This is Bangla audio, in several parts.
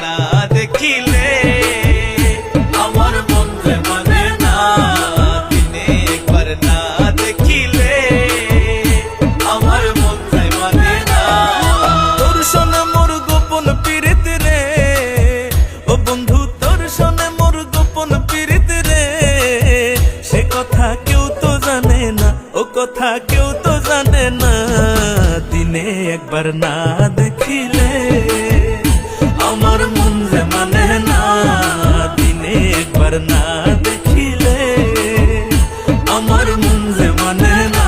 না দেখিলে আমার মন যে মানে না, দিনে একবার না দেখিলে আমার মন যে মানে না। তোর শোনে মোর গোপন পীড়িত রে, ও বন্ধু তোর শোনে মোর গোপন পীড়িত রে, সে কথা কেউ তো জানে না, ও কথা কেউ তো জানে না, দিনে একবার না দেখিলে আমার মন যে মানে না, দিনে একবার না দেখিলে আমার মন যে মানে না।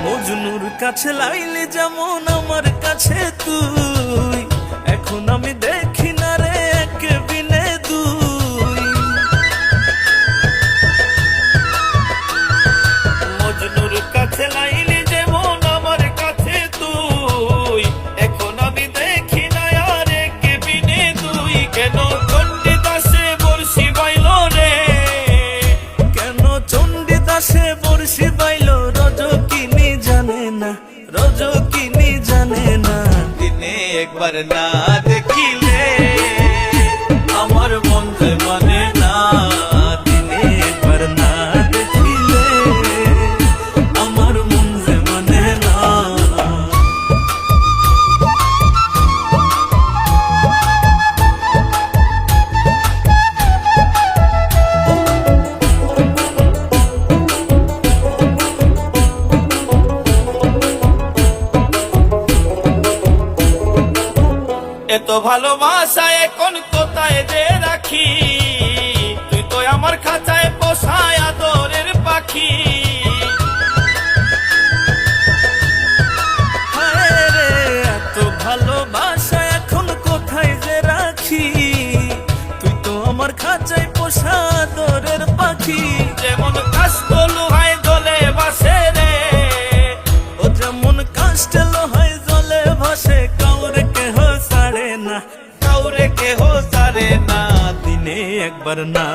মজনুর কাছে লাইলে যেমন আমার কাছে তুই, এখন আমি দেখি না রে এক বিনে দুই। মজনুর কাছে লাইলে যেমন আমার কাছে তুই, এখন আমি দেখি না আর এক বিনে দুই। কেন চণ্ডীদাসে বর্ষি বাইল রে, কেন চণ্ডীদাসে বর্ষি বাইল, রজকিনী জানে না, রজকিনী জানে না, দিনে একবার না দেখিলে আমার মন যে মানে না, দিনে একবার না দেখিলে আমার মন যে মানে না। এত ভালোবাসা এখন কোথায় যে রাখি, তুই তো আমার খাঁচায় পোষায় আদরের পাখি। হায় রে এত ভালোবাসা এখন কোথায় যে রাখি, তুই তো আমার খাঁচায় পোষা আদরের পাখি। যেমন কাষ্ট লোহায় জলে ভাসে রে, ও যেমন কাষ্ট লোহায় জলে ভাসে, কাউরে কেহ সারে না, কাউরে কেহ সারে না, দিনে একবার না।